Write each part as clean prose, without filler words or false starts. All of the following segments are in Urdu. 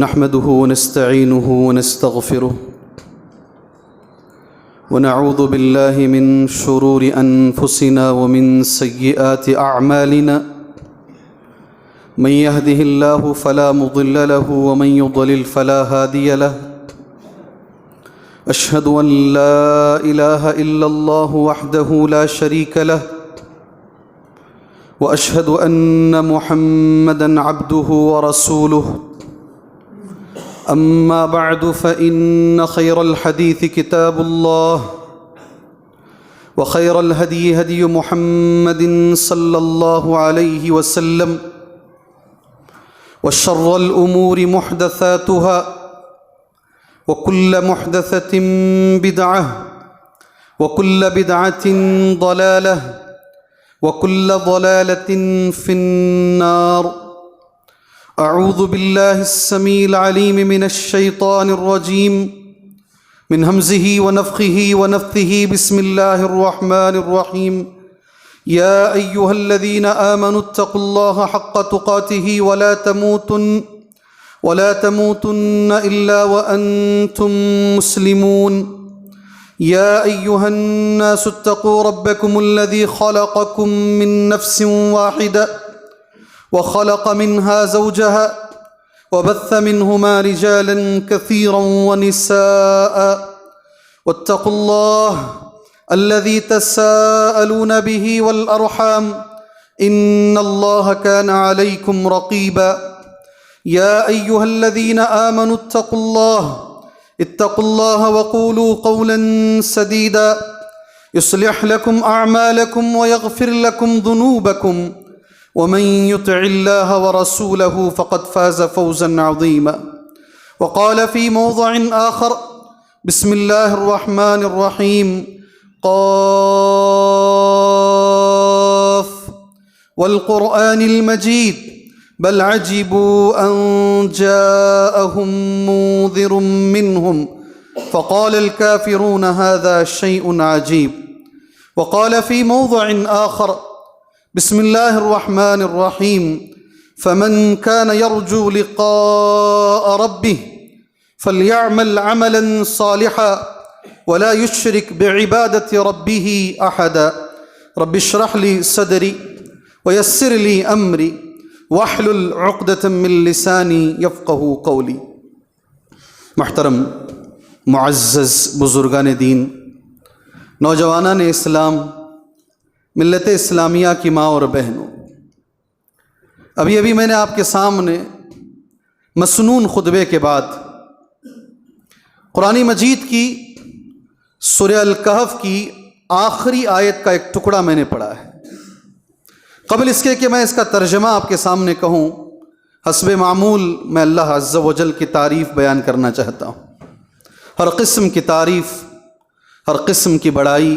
نحمده ونستعينه ونستغفره ونعوذ بالله من شرور أنفسنا ومن سيئات أعمالنا من يهده الله فلا مضل له ومن يضلل فلا هادي له أشهد أن لا إله إلا الله وحده لا شريك له وأشهد أن محمدًا عبده ورسوله أما بعد فإن خير الحديث كتاب الله وخير الهدي هدي محمد صلى الله عليه وسلم وشر الأمور محدثاتها وكل محدثة بدعة وكل بدعة ضلالة وكل ضلالة في النار أعوذ بالله السميع العليم من الشيطان الرجيم من همزه ونفخه ونفثه بسم الله الرحمن الرحيم يا أيها الذين آمنوا اتقوا الله حق تقاته ولا تموتن إلا وأنتم مسلمون يا أيها الناس اتقوا ربكم الذي خلقكم من نفس واحدة وخلق منها زوجها وبث منهما رجالا كثيرا ونساء واتقوا الله الذي تساءلون به والأرحام إن الله كان عليكم رقيبا يا أيها الذين آمنوا اتقوا الله وقولوا قولا سديدا يصلح لكم أعمالكم ويغفر لكم ذنوبكم ومن يطع الله ورسوله فقد فاز فوزا عظيما وقال في موضع آخر بسم الله الرحمن الرحيم قاف والقرآن المجيد بل عجبوا أن جاءهم منذر منهم فقال الكافرون هذا شيء عجيب وقال في موضع آخر بسم الله الرحمن الرحيم فمن كان يرجو لقاء ربه فليعمل عملا صالحا ولا يشرك بعبادة ربه أحدا رب اشرح لي صدري ويسر لي أمري واحلل عقدة من لسانی یفقہوا قولی۔ محترم معزز بزرگان دین، نوجوانان اسلام، ملت اسلامیہ کی ماں اور بہنوں، ابھی میں نے آپ کے سامنے مسنون خطبے کے بعد قرآن مجید کی سورہ الکہف کی آخری آیت کا ایک ٹکڑا میں نے پڑھا ہے۔ قبل اس کے کہ میں اس کا ترجمہ آپ کے سامنے کہوں، حسب معمول میں اللہ عز و جل کی تعریف بیان کرنا چاہتا ہوں۔ ہر قسم کی تعریف، ہر قسم کی بڑائی،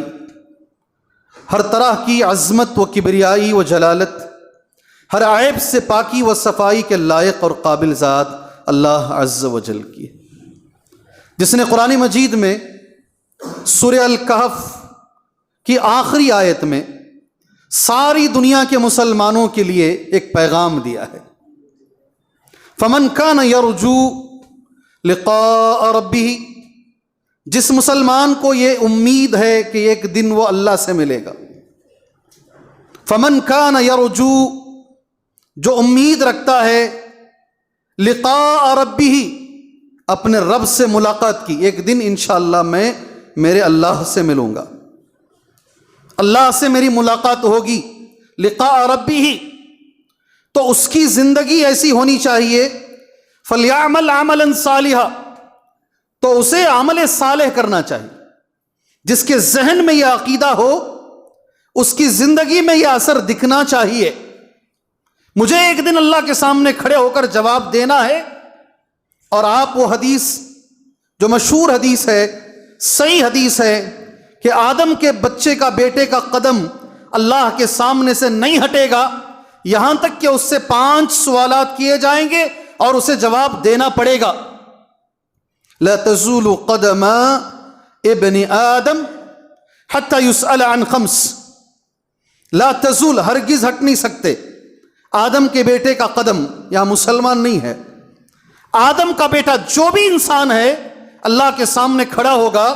ہر طرح کی عظمت و کبریائی و جلالت، ہر عیب سے پاکی و صفائی کے لائق اور قابل ذات اللہ عز و جل کی، جس نے قرآن مجید میں سورہ الکہف کی آخری آیت میں ساری دنیا کے مسلمانوں کے لیے ایک پیغام دیا ہے۔ فمن کان یرجو لقاء ربہ، جس مسلمان کو یہ امید ہے کہ ایک دن وہ اللہ سے ملے گا۔ فمن کان یرجو، جو امید رکھتا ہے لقاء ربہ، اپنے رب سے ملاقات کی، ایک دن انشاءاللہ میں میرے اللہ سے ملوں گا، اللہ سے میری ملاقات ہوگی، لقاء ربہ، تو اس کی زندگی ایسی ہونی چاہیے فلیعمل عملا صالحا، تو اسے عمل صالح کرنا چاہیے۔ جس کے ذہن میں یہ عقیدہ ہو، اس کی زندگی میں یہ اثر دکھنا چاہیے۔ مجھے ایک دن اللہ کے سامنے کھڑے ہو کر جواب دینا ہے، اور آپ وہ حدیث جو مشہور حدیث ہے، صحیح حدیث ہے کہ آدم کے بچے کا، بیٹے کا قدم اللہ کے سامنے سے نہیں ہٹے گا یہاں تک کہ اس سے 5 سوالات کیے جائیں گے اور اسے جواب دینا پڑے گا۔ لا تزول قدم ابن آدم حتی یسأل عن 5، لا تزول، ہرگز ہٹ نہیں سکتے آدم کے بیٹے کا قدم، یہاں مسلمان نہیں ہے، آدم کا بیٹا جو بھی انسان ہے اللہ کے سامنے کھڑا ہوگا،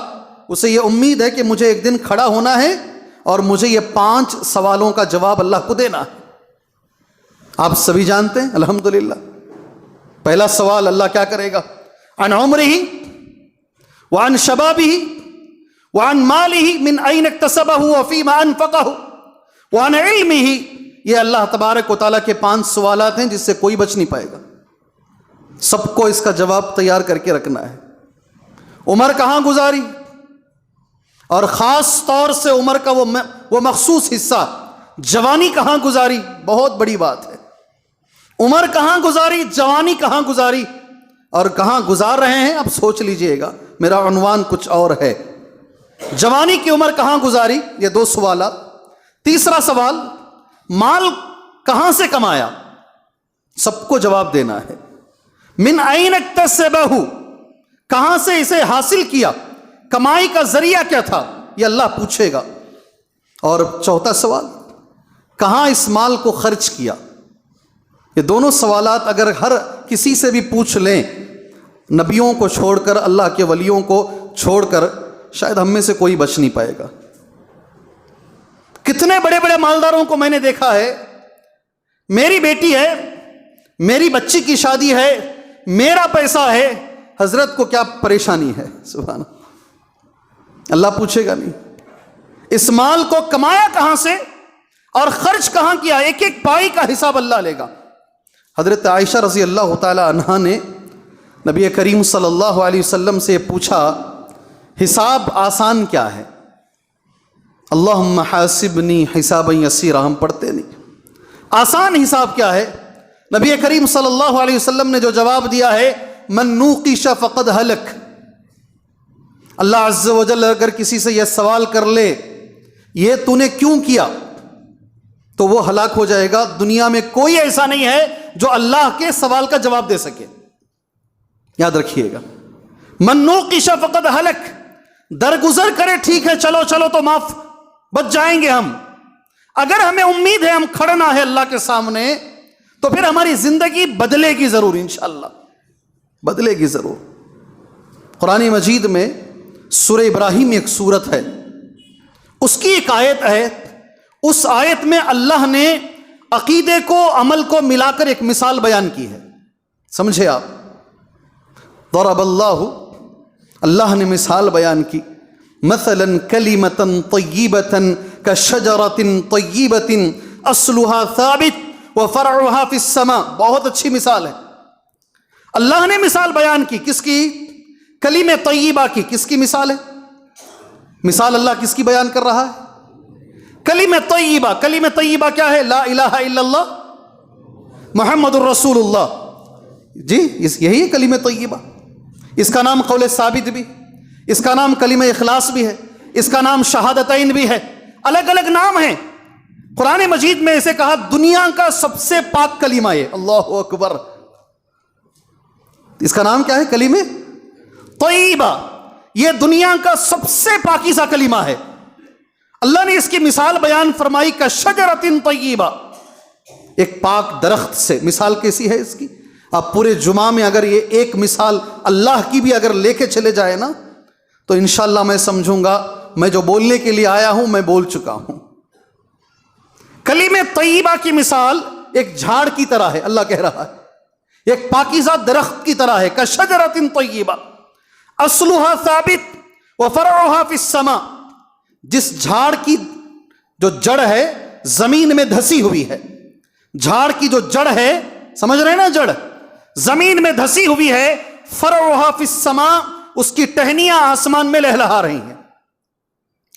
اسے یہ امید ہے کہ مجھے ایک دن کھڑا ہونا ہے اور مجھے یہ 5 سوالوں کا جواب اللہ کو دینا ہے۔ آپ سبھی جانتے ہیں الحمدللہ۔ پہلا سوال اللہ کیا کرے گا؟ عن عمرہ وعن شبابہ وعن مالہ من این اکتسبہ وفیما انفقہ وعن علمہ۔ یہ اللہ تبارک و تعالیٰ کے 5 سوالات ہیں جس سے کوئی بچ نہیں پائے گا، سب کو اس کا جواب تیار کر کے رکھنا ہے۔ عمر کہاں گزاری، اور خاص طور سے عمر کا وہ مخصوص حصہ جوانی کہاں گزاری، بہت بڑی بات ہے۔ عمر کہاں گزاری، جوانی کہاں گزاری، اور کہاں گزار رہے ہیں، اب سوچ لیجئے گا، میرا عنوان کچھ اور ہے۔ جوانی کی عمر کہاں گزاری، یہ 2 سوالات۔ تیسرا سوال، مال کہاں سے کمایا، سب کو جواب دینا ہے۔ من این اکتسبہ، کہاں سے اسے حاصل کیا، کمائی کا ذریعہ کیا تھا، یہ اللہ پوچھے گا۔ اور چوتھا سوال، کہاں اس مال کو خرچ کیا۔ یہ دونوں سوالات اگر ہر کسی سے بھی پوچھ لیں، نبیوں کو چھوڑ کر، اللہ کے ولیوں کو چھوڑ کر، شاید ہم میں سے کوئی بچ نہیں پائے گا۔ کتنے بڑے بڑے مالداروں کو میں نے دیکھا ہے، میری بیٹی ہے، میری بچی کی شادی ہے، میرا پیسہ ہے، حضرت کو کیا پریشانی ہے، سبحان اللہ پوچھے گا نہیں۔ اس مال کو کمایا کہاں سے اور خرچ کہاں کیا، ایک ایک پائی کا حساب اللہ لے گا۔ حضرت عائشہ رضی اللہ تعالی عنہا نے نبی کریم صلی اللہ علیہ وسلم سے پوچھا، حساب آسان کیا ہے؟ اللہم حاسبنی حسابا یسیرا، ہم پڑھتے نہیں، آسان حساب کیا ہے؟ نبی کریم صلی اللہ علیہ وسلم نے جو جواب دیا ہے، من نوقش فقد ہلک۔ اللہ عز و جل اگر کسی سے یہ سوال کر لے، یہ تو نے کیوں کیا، تو وہ ہلاک ہو جائے گا۔ دنیا میں کوئی ایسا نہیں ہے جو اللہ کے سوال کا جواب دے سکے، یاد رکھیے گا۔ من نوقش فقد ہلک، درگزر کرے ٹھیک ہے، چلو چلو تو معاف، بچ جائیں گے ہم۔ اگر ہمیں امید ہے ہم کھڑنا ہے اللہ کے سامنے، تو پھر ہماری زندگی بدلے گی ضرور، انشاءاللہ بدلے گی ضرور۔ قرآن مجید میں سورہ ابراہیم ایک سورت ہے، اس کی ایک آیت ہے، اس آیت میں اللہ نے عقیدے کو، عمل کو ملا کر ایک مثال بیان کی ہے، سمجھے آپ؟ ضرب اللہ نے مثال بیان کی، مثلا کلمۃ طیبۃ کشجرۃ طیبۃ اصلها ثابت وفرعها فی السماء۔ بہت اچھی مثال ہے، اللہ نے مثال بیان کی، کس کی؟ کلمہ طیبہ کی۔ کس کی مثال ہے؟ مثال اللہ کس کی بیان کر رہا ہے؟ کلمہ طیبہ۔ کلمہ طیبہ کیا ہے؟ لا الہ الا اللہ محمد الرسول اللہ، جی یہی ہے کلمہ طیبہ۔ اس کا نام قول ثابت بھی، اس کا نام کلمہ اخلاص بھی ہے، اس کا نام شہادتین بھی ہے، الگ الگ نام ہیں۔ قرآن مجید میں اسے کہا دنیا کا سب سے پاک کلمہ ہے، اللہ اکبر۔ اس کا نام کیا ہے؟ کلمہ طیبہ۔ یہ دنیا کا سب سے پاکیزہ کلمہ ہے۔ اللہ نے اس کی مثال بیان فرمائی کہ شجرۃ طیبہ، ایک پاک درخت سے۔ مثال کیسی ہے اس کی؟ آپ پورے جمعہ میں اگر یہ ایک مثال اللہ کی بھی اگر لے کے چلے جائے نا، تو انشاءاللہ میں سمجھوں گا میں جو بولنے کے لیے آیا ہوں میں بول چکا ہوں۔ کلمہ طیبہ کی مثال ایک جھاڑ کی طرح ہے، اللہ کہہ رہا ہے، ایک پاکیزہ درخت کی طرح ہے، کشجرۃ طیبہ اصلها ثابت وفرعها فی السماء۔ جس جھاڑ کی جو جڑ ہے زمین میں دھسی ہوئی ہے، جھاڑ کی جو جڑ ہے، سمجھ رہے ہیں نا، جڑ زمین میں دھسی ہوئی ہے، فرعها فی السماء، اس کی ٹہنیاں آسمان میں لہلہا رہی ہیں۔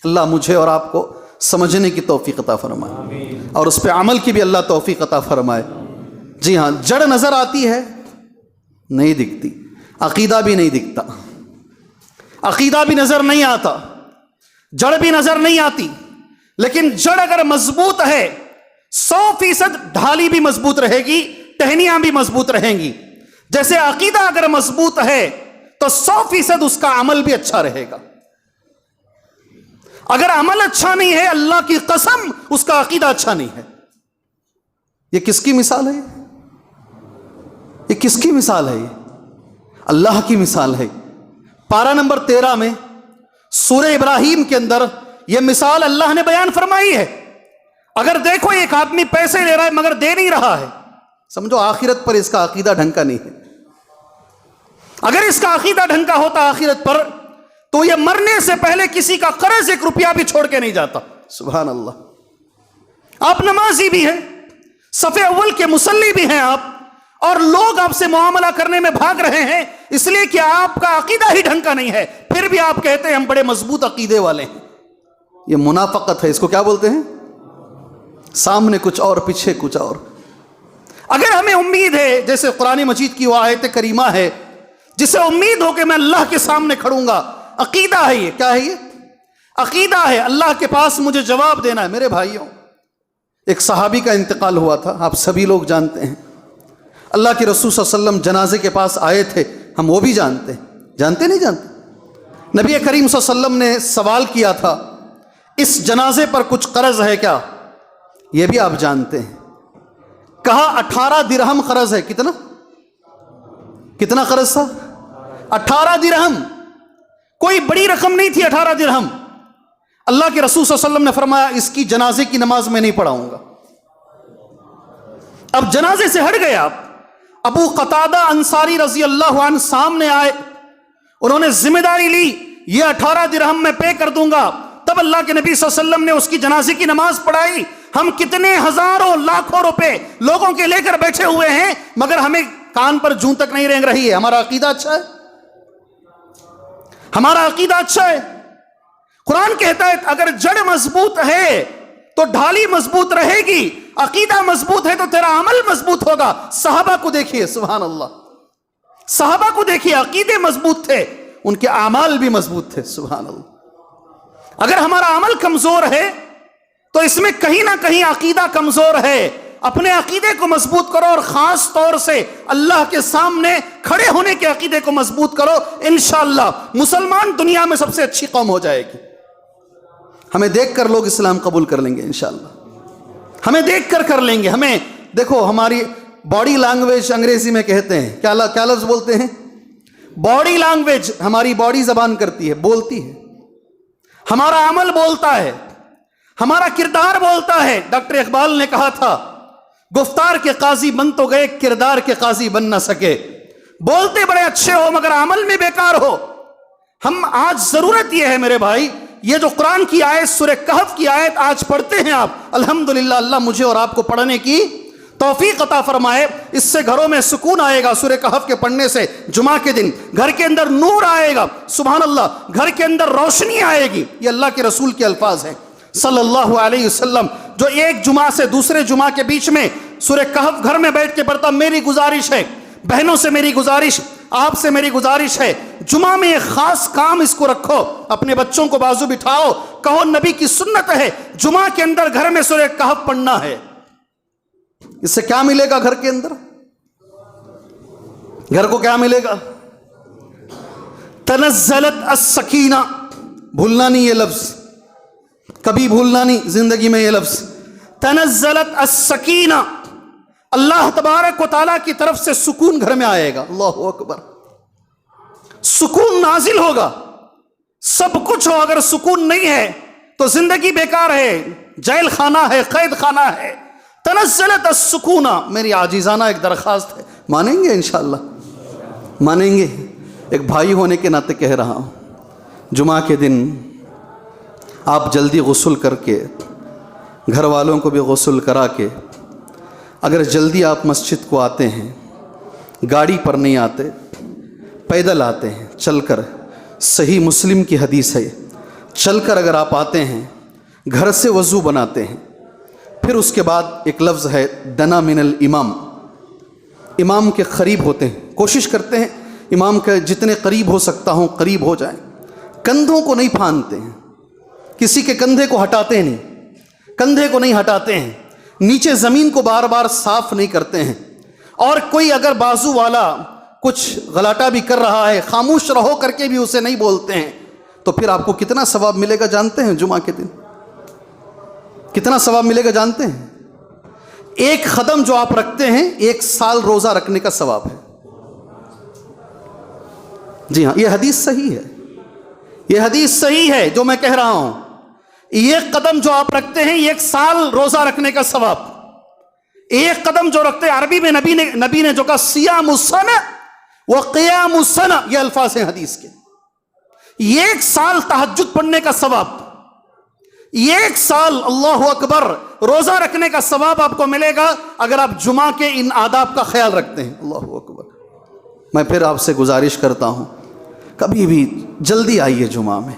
اللہ مجھے اور آپ کو سمجھنے کی توفیق عطا فرمائے، اور اس پہ عمل کی بھی اللہ توفیق عطا فرمائے۔ جی ہاں، جڑ نظر آتی ہے، نہیں دکھتی، عقیدہ بھی نہیں دکھتا، عقیدہ بھی نظر نہیں آتا، جڑ بھی نظر نہیں آتی، لیکن جڑ اگر مضبوط ہے 100% ڈھالی بھی مضبوط رہے گی، ٹہنیاں بھی مضبوط رہیں گی۔ جیسے عقیدہ اگر مضبوط ہے تو 100% اس کا عمل بھی اچھا رہے گا۔ اگر عمل اچھا نہیں ہے، اللہ کی قسم اس کا عقیدہ اچھا نہیں ہے۔ یہ کس کی مثال ہے؟ یہ کس کی مثال ہے؟ یہ اللہ کی مثال ہے۔ پارہ نمبر 13 میں سورہ ابراہیم کے اندر یہ مثال اللہ نے بیان فرمائی ہے۔ اگر دیکھو ایک آدمی پیسے لے رہا ہے مگر دے نہیں رہا ہے، سمجھو آخرت پر اس کا عقیدہ ڈھنگ کا نہیں ہے۔ اگر اس کا عقیدہ ڈھنگ کا ہوتا آخرت پر تو یہ مرنے سے پہلے کسی کا قرض 1 روپیہ بھی چھوڑ کے نہیں جاتا۔ سبحان اللہ۔ آپ نمازی بھی ہیں، صف اول کے مصلی بھی ہیں آپ، اور لوگ آپ سے معاملہ کرنے میں بھاگ رہے ہیں اس لیے کہ آپ کا عقیدہ ہی ڈھنگ کا نہیں ہے، پھر بھی آپ کہتے ہیں ہم بڑے مضبوط عقیدے والے ہیں۔ یہ منافقت ہے، اس کو کیا بولتے ہیں؟ سامنے کچھ اور پیچھے کچھ اور۔ اگر ہمیں امید ہے، جیسے قرآن مجید کی وہ آیت کریمہ ہے جسے امید ہو کہ میں اللہ کے سامنے کھڑوں گا، عقیدہ ہے، یہ کیا ہے؟ یہ عقیدہ ہے، اللہ کے پاس مجھے جواب دینا ہے۔ میرے بھائیوں، ایک صحابی کا انتقال ہوا تھا، آپ سبھی لوگ جانتے ہیں۔ اللہ کے رسول صلی اللہ علیہ وسلم جنازے کے پاس آئے تھے، ہم وہ بھی جانتے ہیں، جانتے نہیں جانتے؟ نبی کریم صلی اللہ علیہ وسلم نے سوال کیا تھا اس جنازے پر کچھ قرض ہے کیا؟ یہ بھی آپ جانتے ہیں۔ کہا 18 درہم قرض ہے۔ کتنا قرض تھا؟ 18 درہم۔ کوئی بڑی رقم نہیں تھی 18 درہم۔ اللہ کے رسول صلی اللہ علیہ وسلم نے فرمایا اس کی جنازے کی نماز میں نہیں پڑھاؤں گا۔ اب جنازے سے ہٹ گئے آپ۔ ابو قتادہ انصاری رضی اللہ عنہ سامنے آئے، انہوں نے ذمہ داری لی یہ 18 درہم میں پے کر دوں گا۔ تب اللہ کے نبی صلی اللہ علیہ وسلم نے اس کی جنازے کی نماز پڑھائی۔ ہم کتنے ہزاروں لاکھوں روپے لوگوں کے لے کر بیٹھے ہوئے ہیں مگر ہمیں کان پر جوں تک نہیں رینگ رہی ہے۔ ہمارا عقیدہ اچھا ہے؟ ہمارا عقیدہ اچھا ہے؟ قرآن کہتا ہے اگر جڑ مضبوط ہے تو ڈھالی مضبوط رہے گی، عقیدہ مضبوط ہے تو تیرا عمل مضبوط ہوگا۔ صحابہ کو دیکھیے، سبحان اللہ، صحابہ کو دیکھیے، عقیدے مضبوط تھے، ان کے اعمال بھی مضبوط تھے، سبحان اللہ۔ اگر ہمارا عمل کمزور ہے تو اس میں کہیں نہ کہیں عقیدہ کمزور ہے۔ اپنے عقیدے کو مضبوط کرو، اور خاص طور سے اللہ کے سامنے کھڑے ہونے کے عقیدے کو مضبوط کرو، انشاءاللہ مسلمان دنیا میں سب سے اچھی قوم ہو جائے گی۔ ہمیں دیکھ کر لوگ اسلام قبول کر لیں گے انشاءاللہ، ہمیں دیکھ کر لیں گے۔ ہمیں دیکھو، ہماری باڈی لینگویج انگریزی میں کہتے ہیں، کیا لفظ بولتے ہیں؟ باڈی لینگویج، ہماری باڈی زبان کرتی ہے، بولتی ہے، ہمارا عمل بولتا ہے، ہمارا کردار بولتا ہے۔ ڈاکٹر اقبال نے کہا تھا گفتار کے قاضی بن تو گئے، کردار کے قاضی بن نہ سکے۔ بولتے بڑے اچھے ہو مگر عمل میں بیکار ہو۔ ہم آج ضرورت یہ ہے میرے بھائی، یہ جو قرآن کی آیت، سورہ کہف کی آیت آج پڑھتے ہیں آپ، الحمدللہ اللہ مجھے اور آپ کو پڑھنے کی توفیق عطا فرمائے۔ اس سے گھروں میں سکون آئے گا۔ سورہ کہف کے پڑھنے سے جمعہ کے دن گھر کے اندر نور آئے گا، سبحان اللہ، گھر کے اندر روشنی آئے گی۔ یہ اللہ کے رسول کے الفاظ ہیں صلی اللہ علیہ وسلم، جو ایک جمعہ سے دوسرے جمعہ کے بیچ میں سورہ کہف گھر میں بیٹھ کے پڑھتا۔ میری گزارش ہے، بہنوں سے میری گزارش، آپ سے میری گزارش ہے، جمعہ میں ایک خاص کام اس کو رکھو، اپنے بچوں کو بازو بٹھاؤ، کہو نبی کی سنت ہے جمعہ کے اندر گھر میں سورہ کہف پڑھنا ہے۔ اس سے کیا ملے گا؟ گھر کے اندر گھر کو کیا ملے گا؟ تنزلت السکینہ، بھولنا نہیں یہ لفظ، کبھی بھولنا نہیں زندگی میں یہ لفظ، تنزلت السکینہ، اللہ تبارک و تعالیٰ کی طرف سے سکون گھر میں آئے گا۔ اللہ اکبر، سکون نازل ہوگا۔ سب کچھ ہو، اگر سکون نہیں ہے تو زندگی بیکار ہے، جیل خانہ ہے، قید خانہ ہے۔ تنزلت السکونہ، میری عاجزانہ ایک درخواست ہے، مانیں گے انشاءاللہ؟ مانیں گے؟ ایک بھائی ہونے کے ناطے کہہ رہا ہوں، جمعہ کے دن آپ جلدی غسل کر کے، گھر والوں کو بھی غسل کرا کے، اگر جلدی آپ مسجد کو آتے ہیں، گاڑی پر نہیں آتے، پیدل آتے ہیں، چل کر، صحیح مسلم کی حدیث ہے، چل کر اگر آپ آتے ہیں، گھر سے وضو بناتے ہیں، پھر اس کے بعد ایک لفظ ہے دنا من الامام، امام کے قریب ہوتے ہیں، کوشش کرتے ہیں امام کے جتنے قریب ہو سکتا ہوں قریب ہو جائیں، کندھوں کو نہیں پھاندتے ہیں، کسی کے کندھے کو ہٹاتے نہیں، کندھے کو نہیں ہٹاتے ہیں، نیچے زمین کو بار بار صاف نہیں کرتے ہیں، اور کوئی اگر بازو والا کچھ غلاٹا بھی کر رہا ہے، خاموش رہو کر کے بھی اسے نہیں بولتے ہیں، تو پھر آپ کو کتنا ثواب ملے گا جانتے ہیں؟ جمعہ کے دن کتنا ثواب ملے گا جانتے ہیں؟ ایک قدم جو آپ رکھتے ہیں 1 سال روزہ رکھنے کا ثواب ہے. جی ہاں، یہ حدیث صحیح ہے، یہ حدیث صحیح ہے جو میں کہہ رہا ہوں. ایک قدم جو آپ رکھتے ہیں 1 سال روزہ رکھنے کا ثواب. ایک قدم جو رکھتے ہیں، عربی میں نبی نے جو کہا صیام السنہ و قیام السنہ، یہ الفاظ ہیں حدیث کے. 1 سال تہجد پڑھنے کا ثواب، 1 سال اللہ اکبر روزہ رکھنے کا ثواب آپ کو ملے گا اگر آپ جمعہ کے ان آداب کا خیال رکھتے ہیں. اللہ اکبر. میں پھر آپ سے گزارش کرتا ہوں، کبھی بھی جلدی آئیے جمعہ میں،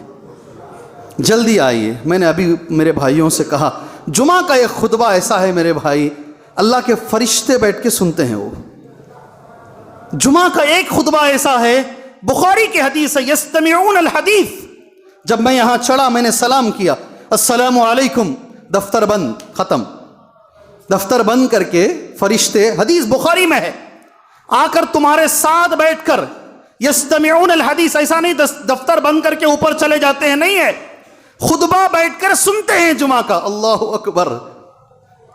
جلدی آئیے. میں نے ابھی میرے بھائیوں سے کہا جمعہ کا ایک خطبہ ایسا ہے میرے بھائی، اللہ کے فرشتے بیٹھ کے سنتے ہیں. وہ جمعہ کا ایک خطبہ ایسا ہے، بخاری کی حدیث ہے، یستمعون الحدیث. جب میں یہاں چڑھا میں نے سلام کیا، السلام علیکم، دفتر بند، ختم. دفتر بند کر کے فرشتے، حدیث بخاری میں ہے، آ کر تمہارے ساتھ بیٹھ کر یستمعون الحدیث. ایسا نہیں دفتر بند کر کے اوپر چلے جاتے ہیں، نہیں ہے، خطبہ بیٹھ کر سنتے ہیں جمعہ کا. اللہ اکبر.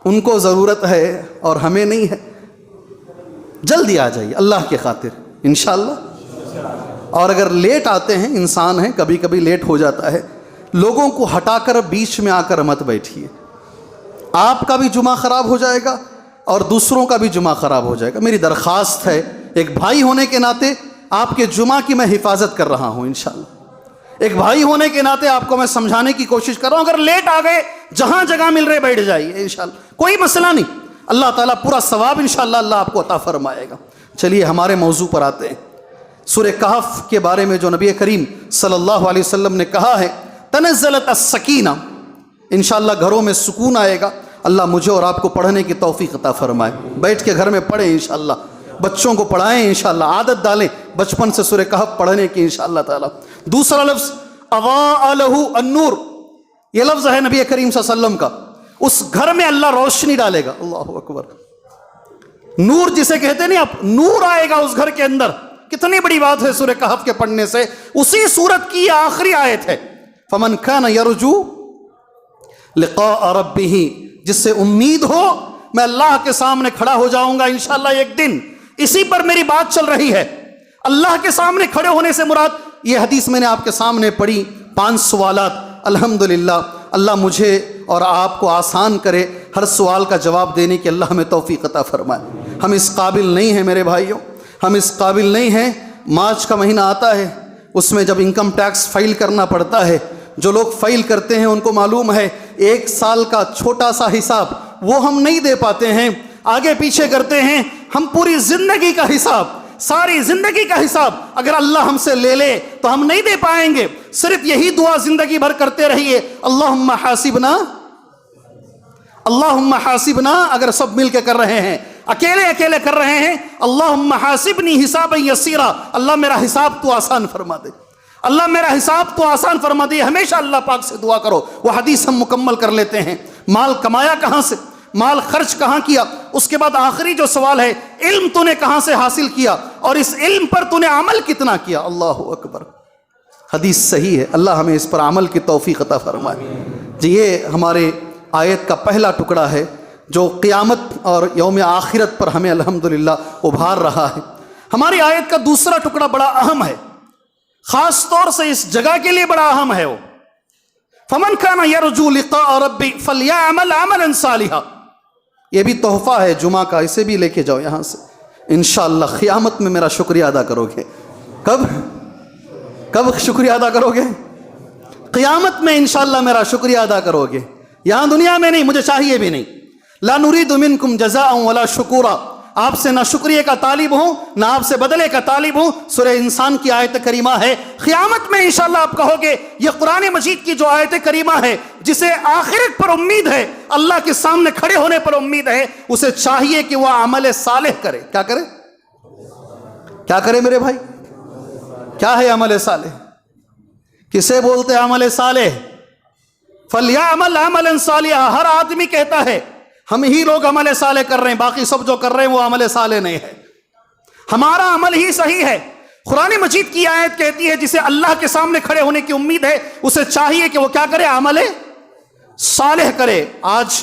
ان کو ضرورت ہے اور ہمیں نہیں ہے. جلدی آ جائیے اللہ کی خاطر انشاءاللہ. اور اگر لیٹ آتے ہیں، انسان ہیں کبھی کبھی لیٹ ہو جاتا ہے، لوگوں کو ہٹا کر بیچ میں آ کر مت بیٹھیے. آپ کا بھی جمعہ خراب ہو جائے گا اور دوسروں کا بھی جمعہ خراب ہو جائے گا. میری درخواست ہے ایک بھائی ہونے کے ناطے آپ کے جمعہ کی میں حفاظت کر رہا ہوں انشاءاللہ. ایک بھائی ہونے کے ناطے آپ کو میں سمجھانے کی کوشش کر رہا ہوں. اگر لیٹ آ گئے، جہاں جگہ مل رہے بیٹھ جائیے انشاءاللہ، کوئی مسئلہ نہیں. اللہ تعالیٰ پورا ثواب انشاءاللہ اللہ آپ کو عطا فرمائے گا. چلیے ہمارے موضوع پر آتے ہیں. سورہ کہف کے بارے میں جو نبی کریم صلی اللہ علیہ وسلم نے کہا ہے، تنزلت السکینہ، انشاءاللہ گھروں میں سکون آئے گا. اللہ مجھے اور آپ کو پڑھنے کی توفیق عطا فرمائے. بیٹھ کے گھر میں پڑھیں انشاءاللہ، بچوں کو پڑھائیں انشاءاللہ، عادت ڈالیں بچپن سے سورہ کہف پڑھنے کی انشاءاللہ تعالیٰ. دوسرا لفظ اضاء لہ النور، یہ لفظ ہے نبی کریم صلی اللہ علیہ وسلم کا. اس گھر میں اللہ روشنی ڈالے گا. اللہ اکبر. نور جسے کہتے نہیں آپ، نور آئے گا اس گھر کے اندر. کتنی بڑی بات ہے سورہ کہف کے پڑھنے سے. اسی سورت کی آخری آیت ہے، فمن کان یرجو لقاء ربہ، جس سے امید ہو میں اللہ کے سامنے کھڑا ہو جاؤں گا انشاءاللہ ایک دن. اسی پر میری بات چل رہی ہے. اللہ کے سامنے کھڑے ہونے سے مراد، یہ حدیث میں نے آپ کے سامنے پڑھی، 5 سوالات. الحمدللہ اللہ مجھے اور آپ کو آسان کرے ہر سوال کا جواب دینے کی اللہ ہمیں توفیق عطا فرمائے. ہم اس قابل نہیں ہیں میرے بھائیوں، ہم اس قابل نہیں ہیں. مارچ کا مہینہ آتا ہے، اس میں جب انکم ٹیکس فائل کرنا پڑتا ہے، جو لوگ فائل کرتے ہیں ان کو معلوم ہے 1 سال کا چھوٹا سا حساب وہ ہم نہیں دے پاتے ہیں، آگے پیچھے کرتے ہیں. ہم پوری زندگی کا حساب، ساری زندگی کا حساب اگر اللہ ہم سے لے لے تو ہم نہیں دے پائیں گے. صرف یہی دعا زندگی بھر کرتے رہیے، اللہم حاسبنا، اللہم حاسبنا. اگر سب مل کے کر رہے ہیں، اکیلے اکیلے کر رہے ہیں، اللہم حاسبنی حسابا یسیرا، اللہ میرا حساب تو آسان فرما دے، اللہ میرا حساب تو آسان فرما دے. ہمیشہ اللہ پاک سے دعا کرو. وہ حدیث ہم مکمل کر لیتے ہیں. مال کمایا کہاں سے، مال خرچ کہاں کیا، اس کے بعد آخری جو سوال ہے، علم تو نے کہاں سے حاصل کیا اور اس علم پر تو نے عمل کتنا کیا. اللہ اکبر. حدیث صحیح ہے. اللہ ہمیں اس پر عمل کی توفیق عطا فرمائے. جی یہ ہمارے آیت کا پہلا ٹکڑا ہے جو قیامت اور یوم آخرت پر ہمیں الحمدللہ ابھار رہا ہے. ہماری آیت کا دوسرا ٹکڑا بڑا اہم ہے، خاص طور سے اس جگہ کے لیے بڑا اہم ہے. وہ فمن کان یرجو لقاء ربی فلیعمل عملا صالحا. یہ بھی تحفہ ہے جمعہ کا، اسے بھی لے کے جاؤ یہاں سے انشاءاللہ. قیامت میں میرا شکریہ ادا کرو گے. کب شکریہ ادا کرو گے؟ قیامت میں انشاءاللہ میرا شکریہ ادا کرو گے. یہاں دنیا میں نہیں، مجھے چاہیے بھی نہیں. لا نريد منکم جزاء ولا شکورا. آپ سے نہ شکریہ کا طالب ہوں نہ آپ سے بدلے کا طالب ہوں. سورہ انسان کی آیت کریمہ ہے. قیامت میں انشاءاللہ آپ کہو گے یہ قرآن مجید کی جو آیت کریمہ ہے، جسے آخرت پر امید ہے، اللہ کے سامنے کھڑے ہونے پر امید ہے، اسے چاہیے کہ وہ عمل صالح کرے. کیا کرے؟ کیا کرے میرے بھائی؟ کیا ہے عمل صالح؟ کسے بولتے ہیں عمل صالح؟ فَلْيَعْمَلْ عَمَلًا صَالِحًا. ہر آدمی کہتا ہے ہم ہی لوگ عمل صالح کر رہے ہیں، باقی سب جو کر رہے ہیں وہ عمل صالح نہیں ہے. ہمارا عمل ہی صحیح ہے. قرآن مجید کی آیت کہتی ہے جسے اللہ کے سامنے کھڑے ہونے کی امید ہے، اسے چاہیے کہ وہ کیا کرے؟ عمل صالح کرے. آج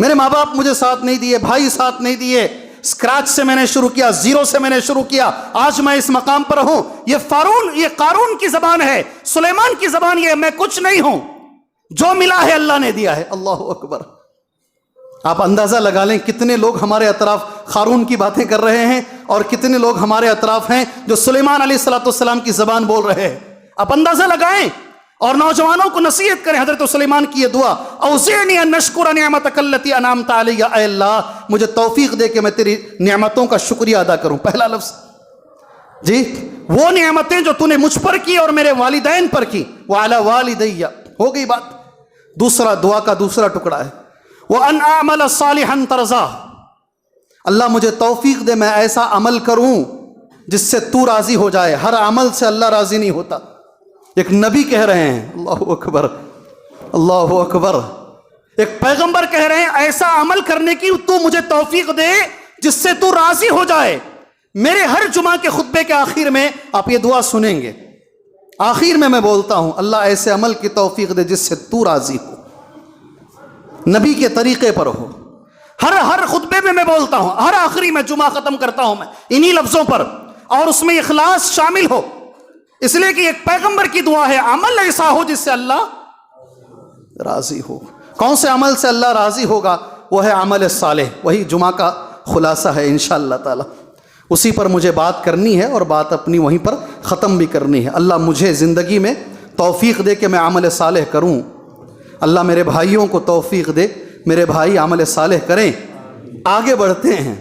میرے ماں باپ مجھے ساتھ نہیں دیے، بھائی ساتھ نہیں دیے، اسکریچ سے میں نے شروع کیا، زیرو سے میں نے شروع کیا، آج میں اس مقام پر ہوں۔ یہ قارون کی زبان ہے، سلیمان کی زبان یہ ہے، میں کچھ نہیں ہوں، جو ملا ہے اللہ نے دیا ہے۔ اللہ اکبر۔ آپ اندازہ لگا لیں کتنے لوگ ہمارے اطراف قارون کی باتیں کر رہے ہیں اور کتنے لوگ ہمارے اطراف ہیں جو سلیمان علیہ السلام کی زبان بول رہے ہیں۔ آپ اندازہ لگائیں اور نوجوانوں کو نصیحت کریں۔ حضرت سلیمان کی یہ دعا، اوزعنی ان اشکر نعمتک التی انعمت علی، اے اللہ مجھے توفیق دے کہ میں تیری نعمتوں کا شکریہ ادا کروں۔ پہلا لفظ جی، وہ نعمتیں جو تو نے مجھ پر کی اور میرے والدین پر کی، وعلی والدی، ہو گئی بات۔ دوسرا دعا کا دوسرا ٹکڑا ہے، وَأَنْ أَعْمَلَ صَالِحًا تَرْضَاهُ، اللہ مجھے توفیق دے میں ایسا عمل کروں جس سے تو راضی ہو جائے۔ ہر عمل سے اللہ راضی نہیں ہوتا۔ ایک نبی کہہ رہے ہیں، اللہ اکبر اللہ اکبر، ایک پیغمبر کہہ رہے ہیں ایسا عمل کرنے کی تو مجھے توفیق دے جس سے تو راضی ہو جائے۔ میرے ہر جمعہ کے خطبے کے آخر میں آپ یہ دعا سنیں گے، آخر میں بولتا ہوں اللہ ایسے عمل کی توفیق دے جس سے تو راضی ہو، نبی کے طریقے پر ہو۔ ہر خطبے میں بولتا ہوں، ہر آخری میں جمعہ ختم کرتا ہوں میں انہی لفظوں پر، اور اس میں اخلاص شامل ہو، اس لیے کہ ایک پیغمبر کی دعا ہے عمل ایسا ہو جس سے اللہ راضی ہو۔ کون سے عمل سے اللہ راضی ہوگا؟ وہ ہے عمل صالح۔ وہی جمعہ کا خلاصہ ہے انشاءاللہ تعالی، اسی پر مجھے بات کرنی ہے اور بات اپنی وہیں پر ختم بھی کرنی ہے۔ اللہ مجھے زندگی میں توفیق دے کہ میں عمل صالح کروں۔ اللہ میرے بھائیوں کو توفیق دے، میرے بھائی عمل صالح کریں۔ آگے بڑھتے ہیں،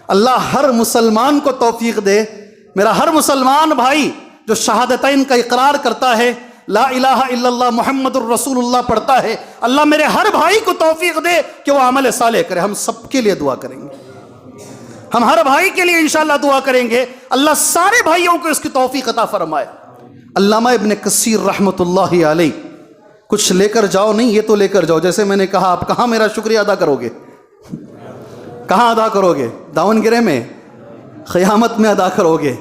اللہ ہر مسلمان کو توفیق دے، میرا ہر مسلمان بھائی جو شہادتین کا اقرار کرتا ہے، لا الہ الا اللہ محمد الرسول اللہ پڑھتا ہے، اللہ میرے ہر بھائی کو توفیق دے کہ وہ عمل صالح کرے۔ ہم سب کے لیے دعا کریں گے، ہم ہر بھائی کے لیے انشاءاللہ دعا کریں گے، اللہ سارے بھائیوں کو اس کی توفیق عطا فرمائے۔ علامہ ابن کثیر رحمۃ اللہ علیہ، کچھ لے کر جاؤ نہیں، یہ تو لے کر جاؤ۔ جیسے میں نے کہا، آپ کہاں میرا شکریہ ادا کرو گے؟ کہاں ادا کرو گے؟ داون گرے میں؟ قیامت میں ادا کرو گے۔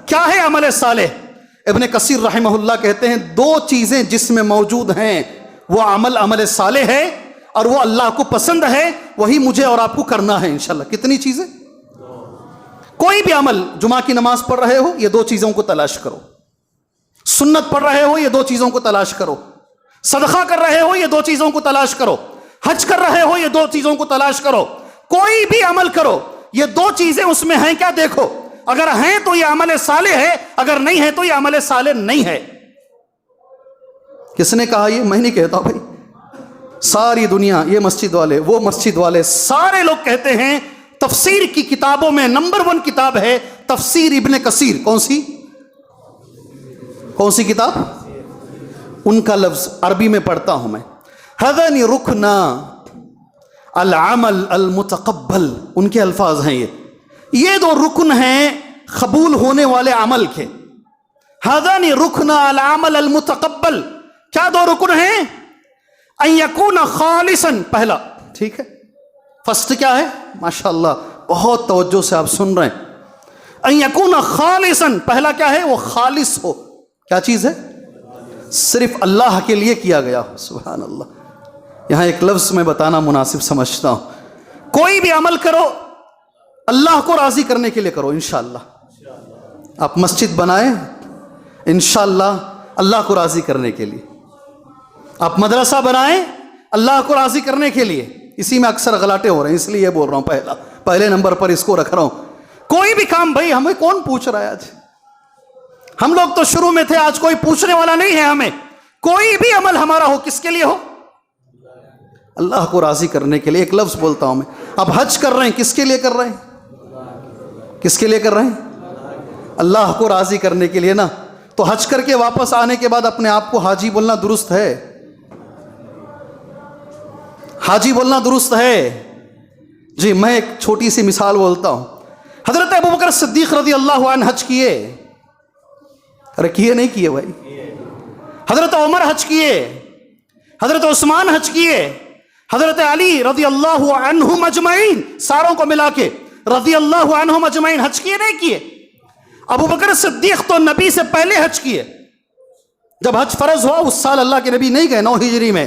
کیا ہے عمل صالح؟ ابن کثیر رحمہ اللہ کہتے ہیں دو چیزیں جس میں موجود ہیں، وہ عمل صالح ہے اور وہ اللہ کو پسند ہے، وہی مجھے اور آپ کو کرنا ہے انشاءاللہ۔ کتنی چیزیں؟ کوئی بھی عمل، جمعہ کی نماز پڑھ رہے ہو یہ دو چیزوں کو تلاش کرو، سنت پڑھ رہے ہو یہ دو چیزوں کو تلاش کرو، صدقہ کر رہے ہو یہ دو چیزوں کو تلاش کرو، حج کر رہے ہو یہ دو چیزوں کو تلاش کرو۔ کوئی بھی عمل کرو، یہ دو چیزیں اس میں ہیں کیا دیکھو، اگر ہیں تو یہ عمل صالح ہے، اگر نہیں ہے تو یہ عمل صالح نہیں ہے۔ کس نے کہا یہ؟ میں نہیں کہتا بھائی، ساری دنیا، یہ مسجد والے، وہ مسجد والے، سارے لوگ کہتے ہیں۔ تفسیر کی کتابوں میں نمبر 1 کتاب ہے تفسیر ابن کثیر۔ کون سی کتاب؟ ان کا لفظ عربی میں پڑھتا ہوں میں، هذان رکنا العمل المتقبل، ان کے الفاظ ہیں یہ دو رکن ہیں قبول ہونے والے عمل کے۔ هذان رکنا العمل المتقبل، کیا دو رکن ہیں؟ ان یکون خالصا، پہلا، ٹھیک ہے، فرسٹ کیا ہے؟ ماشاءاللہ بہت توجہ سے آپ سن رہے ہیں۔ ان یکون خالصا، پہلا کیا ہے؟ وہ خالص ہو۔ کیا چیز ہے؟ صرف اللہ کے لیے کیا گیا ہو۔ سبحان اللہ۔ یہاں ایک لفظ میں بتانا مناسب سمجھتا ہوں، کوئی بھی عمل کرو اللہ کو راضی کرنے کے لیے کرو انشاءاللہ۔ آپ مسجد بنائیں انشاءاللہ اللہ کو راضی کرنے کے لیے، آپ مدرسہ بنائیں اللہ کو راضی کرنے کے لیے۔ اسی میں اکثر غلاٹے ہو رہے ہیں، اس لیے یہ بول رہا ہوں، پہلے نمبر پر اس کو رکھ رہا ہوں۔ کوئی بھی کام بھائی ہمیں کون پوچھ رہا ہے آج؟ ہم لوگ تو شروع میں تھے، آج کوئی پوچھنے والا نہیں ہے ہمیں۔ کوئی بھی عمل ہمارا ہو کس کے لیے ہو؟ اللہ کو راضی کرنے کے لیے۔ ایک لفظ بولتا ہوں میں، آپ حج کر رہے ہیں کس کے لیے کر رہے ہیں؟ کس کے لیے کر رہے ہیں؟ اللہ کو راضی کرنے کے لیے نا۔ تو حج کر کے واپس آنے کے بعد اپنے آپ کو حاجی بولنا درست ہے؟ حاجی بولنا درست ہے؟ جی میں ایک چھوٹی سی مثال بولتا ہوں۔ حضرت ابوبکر صدیق رضی اللہ عنہ حج کیے، ارے کیے نہیں کیے بھائی؟ حضرت عمر حج کیے، حضرت عثمان حج کیے، حضرت علی رضی اللہ عنہم اجمعین، ساروں کو ملا کے رضی اللہ عنہم اجمعین حج کیے نہیں کیے؟ ابوبکر صدیق تو نبی سے پہلے حج کیے، جب حج فرض ہوا اس سال اللہ کے نبی نہیں گئے 9 ہجری میں،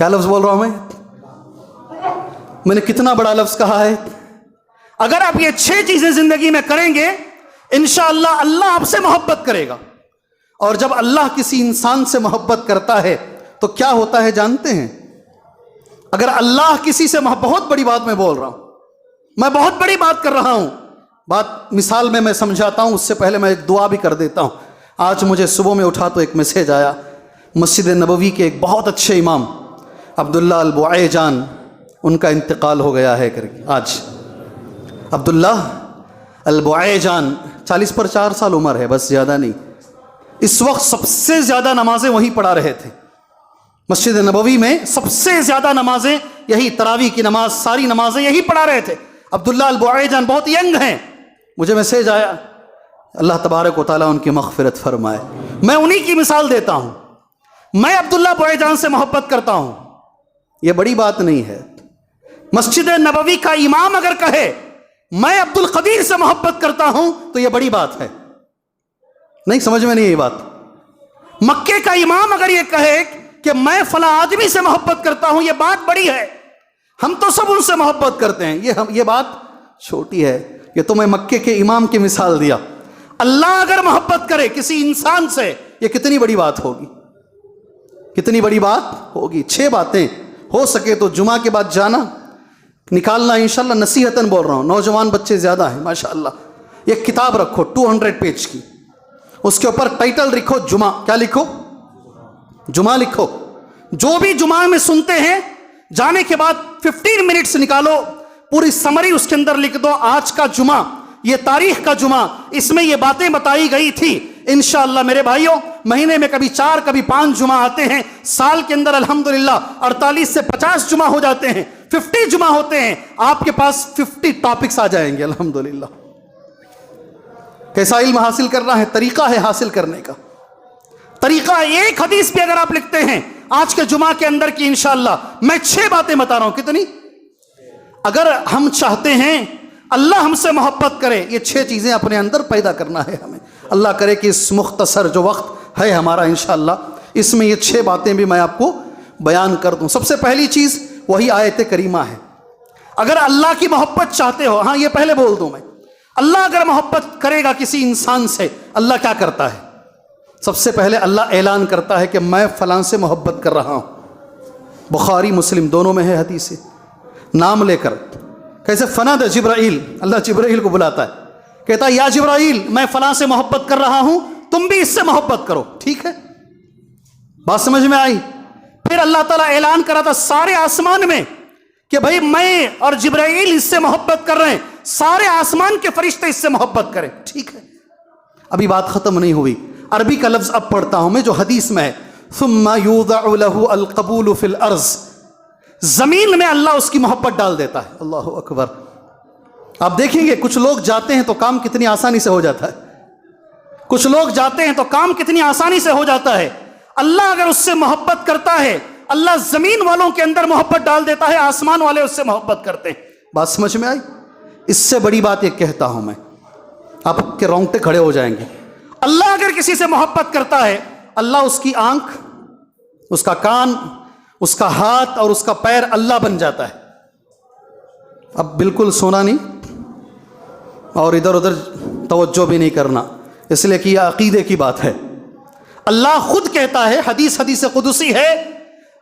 کیا لفظ بول رہا ہوں میں نے کتنا بڑا لفظ کہا ہے. اگر آپ یہ 6 چیزیں زندگی میں کریں گے انشاءاللہ اللہ آپ سے محبت کرے گا. اور جب اللہ کسی انسان سے محبت کرتا ہے تو کیا ہوتا ہے جانتے ہیں؟ اگر اللہ کسی سے بہت بڑی بات میں بول رہا ہوں، میں بہت بڑی بات کر رہا ہوں، بات مثال میں سمجھاتا ہوں، اس سے پہلے میں ایک دعا بھی کر دیتا ہوں. آج مجھے صبح میں اٹھا تو ایک میسیج آیا، مسجد نبوی کے ایک بہت اچھے امام عبداللہ البوعی جان، ان کا انتقال ہو گیا ہے کر کے. آج عبداللہ البوعی جان 40 پر 4 سال عمر ہے، بس زیادہ نہیں. اس وقت سب سے زیادہ نمازیں وہی پڑھا رہے تھے مسجد نبوی میں. سب سے زیادہ نمازیں یہی، تراویح کی نماز، ساری نمازیں یہی پڑھا رہے تھے. عبداللہ البوعی جان بہت ینگ ہیں. مجھے میسیج آیا، اللہ تبارک و تعالیٰ ان کی مغفرت فرمائے. میں انہی کی مثال دیتا ہوں. میں عبداللہ بوعی جان سے محبت کرتا ہوں. یہ بڑی بات نہیں ہے. مسجد نبوی کا امام اگر کہے میں عبد القدیر سے محبت کرتا ہوں تو یہ بڑی بات ہے. نہیں سمجھ میں نہیں یہ بات. مکے کا امام اگر یہ کہے کہ میں فلاں آدمی سے محبت کرتا ہوں یہ بات بڑی ہے. ہم تو سب ان سے محبت کرتے ہیں، یہ بات چھوٹی ہے. یہ تو میں مکے کے امام کی مثال دیا. اللہ اگر محبت کرے کسی انسان سے یہ کتنی بڑی بات ہوگی، کتنی بڑی بات ہوگی. 6 باتیں ہو سکے تو جمعہ کے بعد جانا نکالنا انشاءاللہ. نصیحتاً بول رہا ہوں، نوجوان بچے زیادہ ہیں ماشاءاللہ. ایک کتاب رکھو 200 پیج کی، اس کے اوپر ٹائٹل لکھو جمعہ. کیا لکھو؟ جمعہ لکھو. جو بھی جمعہ میں سنتے ہیں جانے کے بعد 15 منٹس نکالو، پوری سمری اس کے اندر لکھ دو. آج کا جمعہ، یہ تاریخ کا جمعہ، اس میں یہ باتیں بتائی گئی تھی. انشاءاللہ میرے بھائیوں مہینے میں کبھی 4 کبھی 5 جمعہ آتے ہیں. سال کے اندر الحمدللہ 48 سے 50 جمعہ ہو جاتے ہیں، 50 جمعہ ہوتے ہیں. آپ کے پاس 50 ٹاپکس آ جائیں گے الحمدللہ. کیسا علم حاصل کرنا ہے؟ طریقہ ہے حاصل کرنے کا. طریقہ ایک حدیث بھی اگر آپ لکھتے ہیں آج کے جمعہ کے اندر کی انشاءاللہ میں 6 باتیں بتا رہا ہوں. کتنی؟ اگر ہم چاہتے ہیں اللہ ہم سے محبت کرے یہ 6 چیزیں اپنے اندر پیدا کرنا ہے ہمیں. اللہ کرے کہ اس مختصر جو وقت ہے ہمارا انشاءاللہ اس میں یہ 6 باتیں بھی میں آپ کو بیان کر دوں. سب سے پہلی چیز وہی آیت کریمہ ہے. اگر اللہ کی محبت چاہتے ہو، ہاں یہ پہلے بول دوں میں، اللہ اگر محبت کرے گا کسی انسان سے اللہ کیا کرتا ہے؟ سب سے پہلے اللہ اعلان کرتا ہے کہ میں فلاں سے محبت کر رہا ہوں. بخاری مسلم دونوں میں ہے حدیث، نام لے کر. کیسے؟ فنادى جبرائیل، اللہ جبرائیل کو بلاتا ہے، کہتا ہے یا جبرائیل میں فلاں سے محبت کر رہا ہوں، تم بھی اس سے محبت کرو. ٹھیک ہے، بات سمجھ میں آئی؟ پھر اللہ تعالیٰ اعلان کرا تھا سارے آسمان میں کہ بھائی میں اور جبرائیل اس سے محبت کر رہے ہیں، سارے آسمان کے فرشتے اس سے محبت کریں. ٹھیک ہے، ابھی بات ختم نہیں ہوئی. عربی کا لفظ اب پڑھتا ہوں میں جو حدیث میں ہے، ثم یوضع له القبول فی الارض. زمین میں اللہ اس کی محبت ڈال دیتا ہے. اللہ اکبر. آپ دیکھیں گے کچھ لوگ جاتے ہیں تو کام کتنی آسانی سے ہو جاتا ہے. کچھ لوگ جاتے ہیں تو کام کتنی آسانی سے ہو جاتا ہے. اللہ اگر اس سے محبت کرتا ہے اللہ زمین والوں کے اندر محبت ڈال دیتا ہے، آسمان والے اس سے محبت کرتے ہیں. بات سمجھ میں آئی؟ اس سے بڑی بات یہ کہتا ہوں میں، آپ کے رونگٹے کھڑے ہو جائیں گے. اللہ اگر کسی سے محبت کرتا ہے اللہ اس کی آنکھ، اس کا کان، اس کا ہاتھ اور اس کا پیر اللہ بن جاتا ہے. اب بالکل سونا نہیں اور ادھر ادھر توجہ بھی نہیں کرنا، اس لیے کہ یہ عقیدے کی بات ہے. اللہ خود کہتا ہے، حدیث قدسی ہے،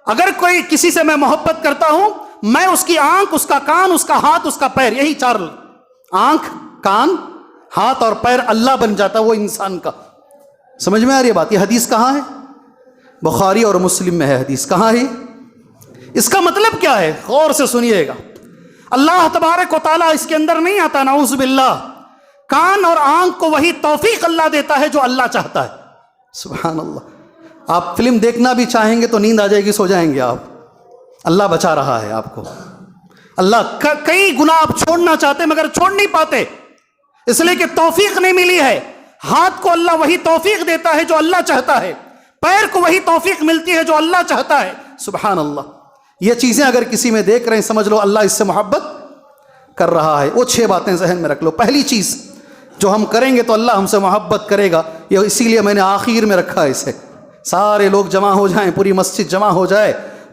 اگر کوئی کسی سے میں محبت کرتا ہوں میں اس کی آنکھ، اس کا کان، اس کا ہاتھ، اس کا پیر، یہی 4 آنکھ، کان، ہاتھ اور پیر اللہ بن جاتا وہ انسان کا. سمجھ میں آ رہی ہے بات؟ یہ حدیث کہاں ہے؟ بخاری اور مسلم میں ہے حدیث. کہاں ہے؟ اس کا مطلب کیا ہے؟ غور سے سنیے گا. اللہ تبارک و تعالیٰ اس کے اندر نہیں آتا، نعوذ باللہ. کان اور آنکھ کو وہی توفیق اللہ دیتا ہے جو اللہ چاہتا ہے. سبحان اللہ. آپ فلم دیکھنا بھی چاہیں گے تو نیند آ جائے گی، سو جائیں گے آپ. اللہ بچا رہا ہے آپ کو. اللہ کئی گناہ آپ چھوڑنا چاہتے مگر چھوڑ نہیں پاتے، اس لیے کہ توفیق نہیں ملی ہے. ہاتھ کو اللہ وہی توفیق دیتا ہے جو اللہ چاہتا ہے، پیر کو وہی توفیق ملتی ہے جو اللہ چاہتا ہے. سبحان اللہ. یہ چیزیں اگر کسی میں دیکھ رہے ہیں سمجھ لو اللہ اس سے محبت کر رہا ہے. وہ 6 باتیں ذہن میں رکھ لو. پہلی چیز جو ہم کریں گے تو اللہ ہم سے محبت کرے گا، یہ اسی لیے میں نے آخر میں رکھا ہے اسے. سارے لوگ جمع ہو جائیں، پوری مسجد جمع ہو جائے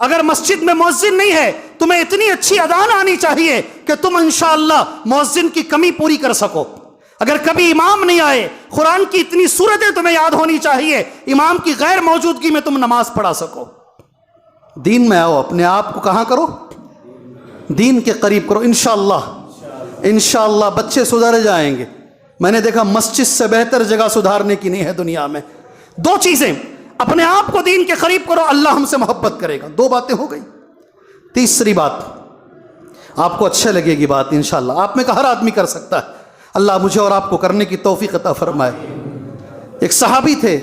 اگر مسجد میں مؤذن نہیں ہے تمہیں اتنی اچھی اذان آنی چاہیے کہ تم انشاءاللہ مؤذن کی کمی پوری کر سکو. اگر کبھی امام نہیں آئے قرآن کی اتنی سورتیں تمہیں یاد ہونی چاہیے امام کی غیر موجودگی میں تم نماز پڑھا سکو. دین میں آؤ, اپنے آپ کو کہاں کرو, دین کے قریب کرو. انشاءاللہ انشاءاللہ بچے سدھر جائیں گے. میں نے دیکھا مسجد سے بہتر جگہ سدھارنے کی نہیں ہے دنیا میں. 2 چیزیں, اپنے آپ کو دین کے قریب کرو, اللہ ہم سے محبت کرے گا. 2 باتیں ہو گئی. تیسری بات, آپ کو اچھے لگے گی بات انشاءاللہ, آپ میں کا ہر آدمی کر سکتا ہے, اللہ مجھے اور آپ کو کرنے کی توفیق عطا فرمائے. ایک صحابی تھے,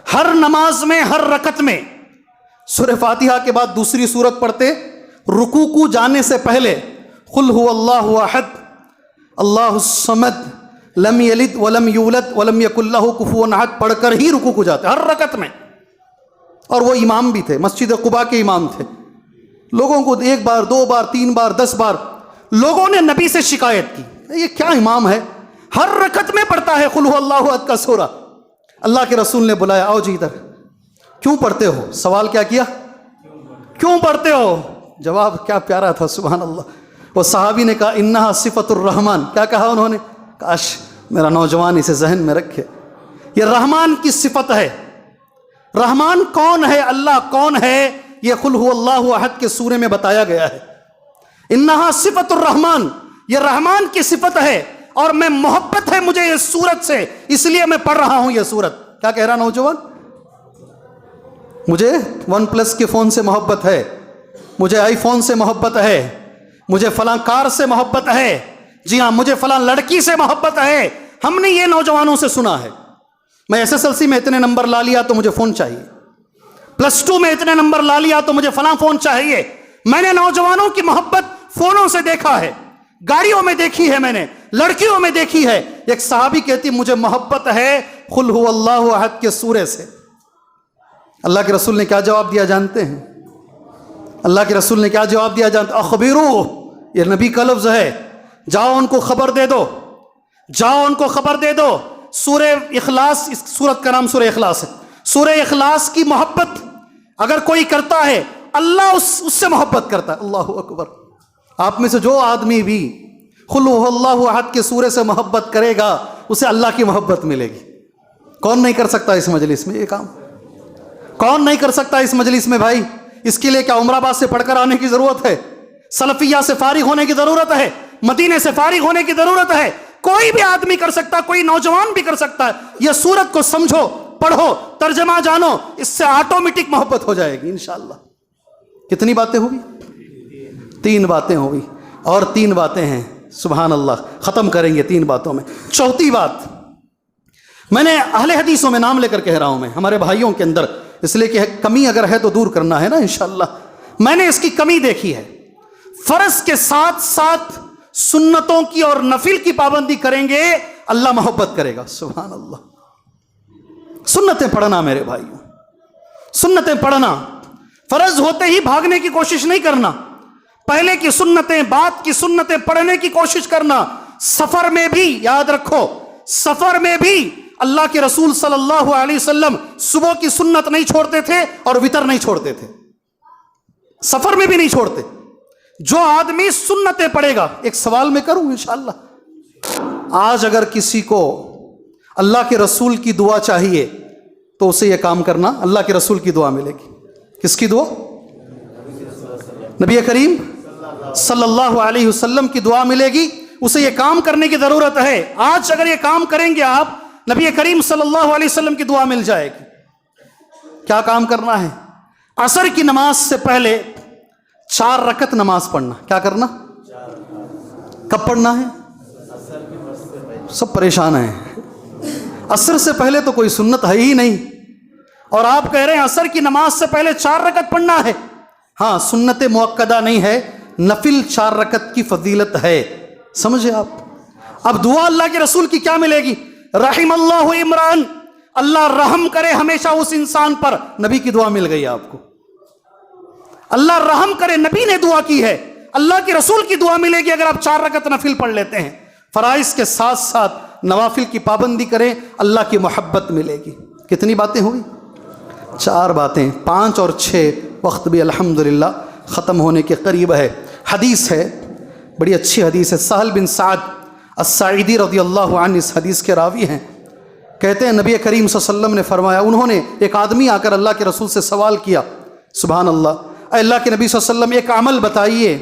ہر نماز میں ہر رکعت میں سورہ فاتحہ کے بعد دوسری سورت پڑھتے, رکوع کو جانے سے پہلے قل هو اللہ احد اللہ الصمد لم یلد ولم یولد ولم یکن لہ کفوا احد پڑھ کر ہی رکوع کو جاتے ہر رکعت میں. اور وہ امام بھی تھے, مسجد قباء کے امام تھے. لوگوں کو 1 بار 2 بار 3 بار 10 بار لوگوں نے نبی سے شکایت کی, یہ کیا امام ہے, ہر رکعت میں پڑھتا ہے قل هو اللہ احد کا سورہ. اللہ کے رسول نے بلایا, آؤ جی ادھر. کیوں پڑھتے ہو؟ سوال کیا کیا, کیوں پڑھتے ہو؟ جواب کیا پیارا تھا, سبحان اللہ. وہ صحابی نے کہا انہا صفت الرحمن. کیا کہا انہوں نے؟ کاش میرا نوجوان اسے ذہن میں رکھے, یہ رحمان کی صفت ہے. رحمان کون ہے, اللہ کون ہے, یہ قل هو اللہ احد کے سورے میں بتایا گیا ہے. انہا صفت الرحمن, یہ رحمان کی صفت ہے, اور میں محبت ہے مجھے اس سورت سے, اس لیے میں پڑھ رہا ہوں یہ سورت. کیا کہہ رہا نوجوان؟ مجھے ون پلس کے فون سے محبت ہے, مجھے آئی فون سے محبت ہے, مجھے فلاں کار سے محبت ہے, جی ہاں مجھے فلاں لڑکی سے محبت ہے. ہم نے یہ نوجوانوں سے سنا ہے. میں SSLC میں اتنے نمبر لا لیا تو مجھے فون چاہیے, +2 میں اتنے نمبر لا لیا تو مجھے فلاں فون چاہیے. میں نے نوجوانوں کی محبت فونوں سے دیکھا ہے, گاڑیوں میں دیکھی ہے, میں نے لڑکیوں میں دیکھی ہے. ایک صحابی کہتی مجھے محبت ہے قل هو اللہ احد کے سورے سے. اللہ کے رسول نے کیا جواب دیا جانتے ہیں؟ اللہ کے رسول نے کیا جواب دیا جانتے ہیں؟ اخبروا, یہ نبی کا لفظ ہے, جاؤ ان کو خبر دے دو, جاؤ ان کو خبر دے دو. سورہ اخلاص, اس سورت کا نام سورہ اخلاص ہے. سورہ اخلاص کی محبت اگر کوئی کرتا ہے اللہ اس سے محبت کرتا ہے. اللہ اکبر. آپ میں سے جو آدمی بھی قل هو اللہ احد کے سورے سے محبت کرے گا اسے اللہ کی محبت ملے گی. کون نہیں کر سکتا اس مجلس میں یہ کام؟ کون نہیں کر سکتا اس مجلس میں بھائی؟ اس کے لیے کیا عمر آباد سے پڑھ کر آنے کی ضرورت ہے؟ سلفیہ سے فارغ ہونے کی ضرورت ہے؟ مدینے سے فارغ ہونے کی ضرورت ہے؟ کوئی بھی آدمی کر سکتا, کوئی نوجوان بھی کر سکتا ہے. یہ سورت کو سمجھو, پڑھو, ترجمہ جانو, اس سے آٹومیٹک محبت ہو جائے گی انشاءاللہ. کتنی باتیں ہوئی؟ 3 باتیں ہوئی, اور 3 باتیں ہیں. سبحان اللہ, ختم کریں گے 3 باتوں میں. چوتھی بات, میں نے اہل حدیثوں میں نام لے کر کہہ رہا ہوں, میں ہمارے بھائیوں کے اندر, اس لیے کہ کمی اگر ہے تو دور کرنا ہے نا انشاءاللہ. میں نے اس کی کمی دیکھی ہے. فرض کے ساتھ ساتھ سنتوں کی اور نفل کی پابندی کریں گے اللہ محبت کرے گا. سبحان اللہ. سنتیں پڑھنا میرے بھائیوں, سنتیں پڑھنا. فرض ہوتے ہی بھاگنے کی کوشش نہیں کرنا, پہلے کی سنتیں, بعد کی سنتیں پڑھنے کی کوشش کرنا. سفر میں بھی یاد رکھو, سفر میں بھی اللہ کے رسول صلی اللہ علیہ وسلم صبح کی سنت نہیں چھوڑتے تھے اور وتر نہیں چھوڑتے تھے, سفر میں بھی نہیں چھوڑتے. جو آدمی سنتیں پڑھے گا, ایک سوال میں کروں انشاءاللہ, آج اگر کسی کو اللہ کے رسول کی دعا چاہیے تو اسے یہ کام کرنا, اللہ کے رسول کی دعا ملے گی. کس کی دعا؟ نبی کریم صلی اللہ علیہ وسلم کی دعا ملے گی. اسے یہ کام کرنے کی ضرورت ہے. آج اگر یہ کام کریں گے آپ, نبی کریم صلی اللہ علیہ وسلم کی دعا مل جائے گی. کیا کام کرنا ہے؟ عصر کی نماز سے پہلے 4 رکعت نماز پڑھنا. کیا کرنا؟ کب پڑھنا ہے؟ سب پریشان ہیں, عصر سے پہلے تو کوئی سنت ہے ہی نہیں, اور آپ کہہ رہے ہیں عصر کی نماز سے پہلے 4 رکعت پڑھنا ہے. ہاں, سنت مؤکدہ نہیں ہے, نفل 4 رکعت کی فضیلت ہے. سمجھے آپ؟ اب دعا اللہ کے رسول کی کیا ملے گی؟ رحم اللہ عمران, اللہ رحم کرے ہمیشہ اس انسان پر. نبی کی دعا مل گئی آپ کو. اللہ رحم کرے, نبی نے دعا کی ہے, اللہ کے رسول کی دعا ملے گی اگر آپ 4 رکعت نفل پڑھ لیتے ہیں. فرائض کے ساتھ ساتھ نوافل کی پابندی کریں, اللہ کی محبت ملے گی. کتنی باتیں ہوئی؟ 4 باتیں. 5 اور 6 وقت بھی الحمدللہ ختم ہونے کے قریب ہے. حدیث ہے, بڑی اچھی حدیث ہے. سہل بن سعد الساعدی رضی اللہ عنہ اس حدیث کے راوی ہیں. کہتے ہیں نبی کریم صلی اللہ علیہ وسلم نے فرمایا, انہوں نے, ایک آدمی آ کر اللہ کے رسول سے سوال کیا, سبحان اللہ, اے اللہ کے نبی صلی اللہ علیہ وسلم ایک عمل بتائیے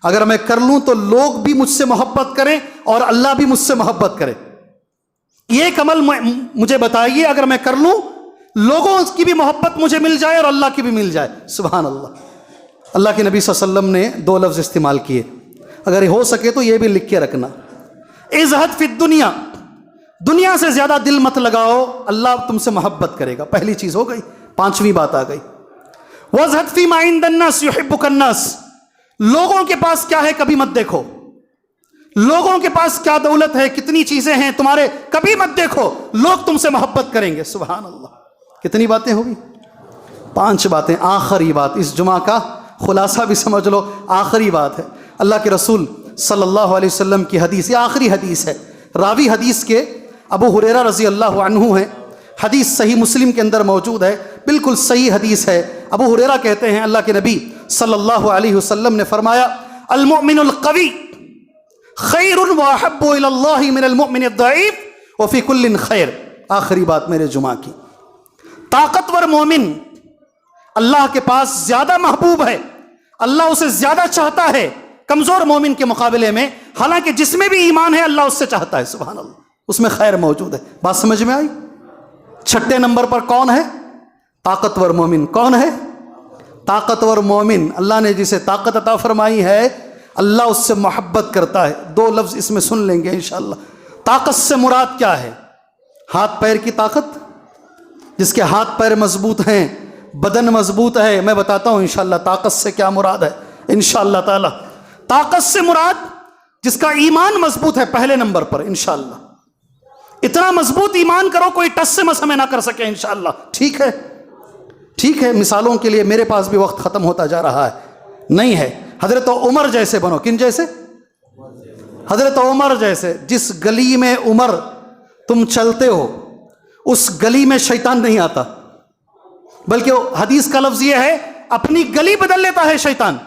اگر میں کر لوں تو لوگ بھی مجھ سے محبت کریں اور اللہ بھی مجھ سے محبت کرے. یہ ایک عمل مجھے بتائیے اگر میں کر لوں لوگوں کی بھی محبت مجھے مل جائے اور اللہ کی بھی مل جائے. سبحان اللہ. اللہ کے نبی صلی اللہ علیہ وسلم نے 2 لفظ استعمال کیے, اگر ہو سکے تو یہ بھی لکھ کے رکھنا, ازہد فی الدنیا, دنیا سے زیادہ دل مت لگاؤ, اللہ تم سے محبت کرے گا. پہلی چیز ہو گئی. 5ویں بات آ گئی, وازہد فی ما عند الناس یحبک الناس, لوگوں کے پاس کیا ہے کبھی مت دیکھو, لوگوں کے پاس کیا دولت ہے, کتنی چیزیں ہیں تمہارے, کبھی مت دیکھو, لوگ تم سے محبت کریں گے. سبحان اللہ. کتنی باتیں ہوگی؟ 5 باتیں. آخری بات, اس جمعہ کا خلاصہ بھی سمجھ لو, آخری بات ہے. اللہ کے رسول صلی اللہ علیہ وسلم کی حدیث, یہ آخری حدیث ہے. راوی حدیث کے ابو ہریرہ رضی اللہ عنہ ہیں. حدیث صحیح مسلم کے اندر موجود ہے, بالکل صحیح حدیث ہے. ابو ہریرہ کہتے ہیں اللہ کے نبی صلی اللہ علیہ وسلم نے فرمایا, المؤمن القوی خیر واحب الی اللہ من المؤمن الضعیف وفی کل خیر. آخری بات میرے جمعہ کی, طاقتور مومن اللہ کے پاس زیادہ محبوب ہے, اللہ اسے زیادہ چاہتا ہے کمزور مومن کے مقابلے میں, حالانکہ جس میں بھی ایمان ہے اللہ اس سے چاہتا ہے. سبحان اللہ. اس میں خیر موجود ہے. بات سمجھ میں آئی؟ 6 نمبر پر کون ہے؟ طاقتور مومن. کون ہے طاقتور مومن؟ اللہ نے جسے طاقت عطا فرمائی ہے اللہ اس سے محبت کرتا ہے. 2 لفظ اس میں سن لیں گے انشاءاللہ. طاقت سے مراد کیا ہے؟ ہاتھ پیر کی طاقت, جس کے ہاتھ پیر مضبوط ہیں, بدن مضبوط ہے. میں بتاتا ہوں انشاءاللہ طاقت سے کیا مراد ہے انشاءاللہ تعالی. طاقت سے مراد جس کا ایمان مضبوط ہے پہلے نمبر پر انشاءاللہ. اتنا مضبوط ایمان کرو کوئی ٹس سے مس ہمیں نہ کر سکے انشاءاللہ. ٹھیک ہے, ٹھیک ہے. مثالوں کے لیے میرے پاس بھی وقت ختم ہوتا جا رہا ہے, نہیں ہے. حضرت عمر جیسے بنو. کن جیسے؟ حضرت عمر جیسے. جس گلی میں عمر تم چلتے ہو اس گلی میں شیطان نہیں آتا, بلکہ حدیث کا لفظ یہ ہے اپنی گلی بدل لیتا ہے شیطان.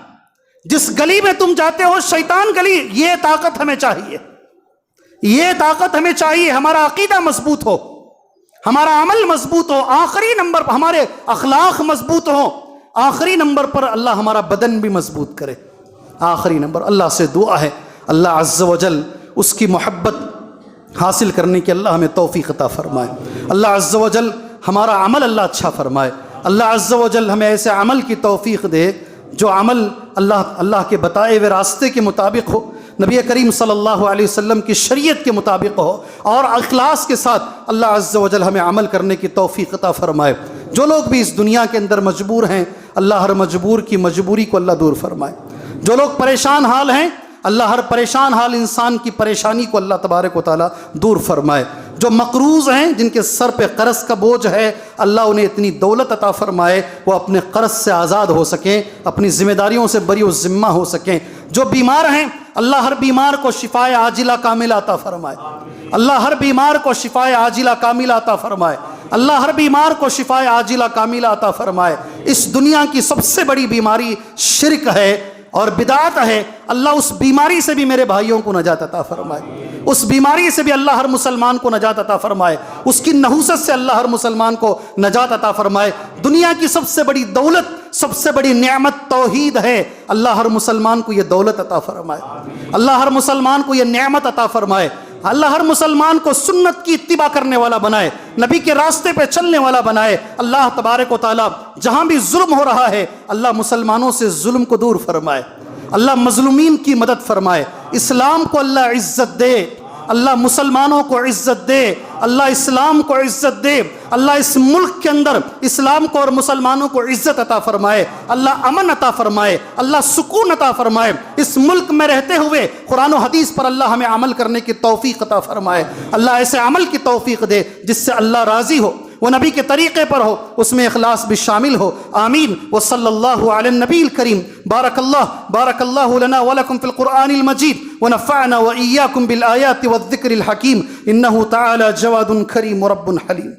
جس گلی میں تم جاتے ہو شیطان گلی. یہ طاقت ہمیں چاہیے, یہ طاقت ہمیں چاہیے. ہمارا عقیدہ مضبوط ہو, ہمارا عمل مضبوط ہو, آخری نمبر پر ہمارے اخلاق مضبوط ہو, آخری نمبر پر اللہ ہمارا بدن بھی مضبوط کرے. آخری نمبر. اللہ سے دعا ہے اللہ عز و جل اس کی محبت حاصل کرنے کی اللہ ہمیں توفیق عطا فرمائے. اللہ عز و جل ہمارا عمل اللہ اچھا فرمائے. اللہ عز و جل ہمیں ایسے عمل کی توفیق دے جو عمل اللہ کے بتائے ہوئے راستے کے مطابق ہو, نبی کریم صلی اللہ علیہ وسلم کی شریعت کے مطابق ہو, اور اخلاص کے ساتھ اللہ عز و جل ہمیں عمل کرنے کی توفیق عطا فرمائے. جو لوگ بھی اس دنیا کے اندر مجبور ہیں اللہ ہر مجبور کی مجبوری کو اللہ دور فرمائے. جو لوگ پریشان حال ہیں اللہ ہر پریشان حال انسان کی پریشانی کو اللہ تبارک و تعالیٰ دور فرمائے. جو مقروض ہیں جن کے سر پہ قرض کا بوجھ ہے اللہ انہیں اتنی دولت عطا فرمائے وہ اپنے قرض سے آزاد ہو سکیں, اپنی ذمہ داریوں سے بری و ذمہ ہو سکیں. جو بیمار ہیں اللہ ہر بیمار کو شفائے عاجلہ کاملہ عطا فرمائے. اللہ ہر بیمار کو شفائے عاجلہ کاملہ عطا فرمائے. اللہ ہر بیمار کو شفائے عاجلہ کاملہ عطا فرمائے. اس دنیا کی سب سے بڑی بیماری شرک ہے اور بدعت ہے. اللہ اس بیماری سے بھی میرے بھائیوں کو نجات عطا فرمائے. اس بیماری سے بھی اللہ ہر مسلمان کو نجات عطا فرمائے. اس کی نحوست سے اللہ ہر مسلمان کو نجات عطا فرمائے. دنیا کی سب سے بڑی دولت, سب سے بڑی نعمت توحید ہے. اللہ ہر مسلمان کو یہ دولت عطا فرمائے. اللہ ہر مسلمان کو یہ نعمت عطا فرمائے. اللہ ہر مسلمان کو سنت کی اتباع کرنے والا بنائے, نبی کے راستے پہ چلنے والا بنائے. اللہ تبارک و تعالیٰ جہاں بھی ظلم ہو رہا ہے اللہ مسلمانوں سے ظلم کو دور فرمائے. اللہ مظلومین کی مدد فرمائے. اسلام کو اللہ عزت دے, اللہ مسلمانوں کو عزت دے, اللہ اسلام کو عزت دے. اللہ اس ملک کے اندر اسلام کو اور مسلمانوں کو عزت عطا فرمائے. اللہ امن عطا فرمائے. اللہ سکون عطا فرمائے. اس ملک میں رہتے ہوئے قرآن و حدیث پر اللہ ہمیں عمل کرنے کی توفیق عطا فرمائے. اللہ ایسے عمل کی توفیق دے جس سے اللہ راضی ہو, وہ نبی کے طریقے پر ہو, اس میں اخلاص بھی شامل ہو. آمین. وصلی اللہ علی النبی الکریم. بارک اللہ لنا ولکم فی القرآن المجید ونفعنا وإیاکم بالآیات والذکر الحکیم. انہ تعالی جواد کریم رب حلیم.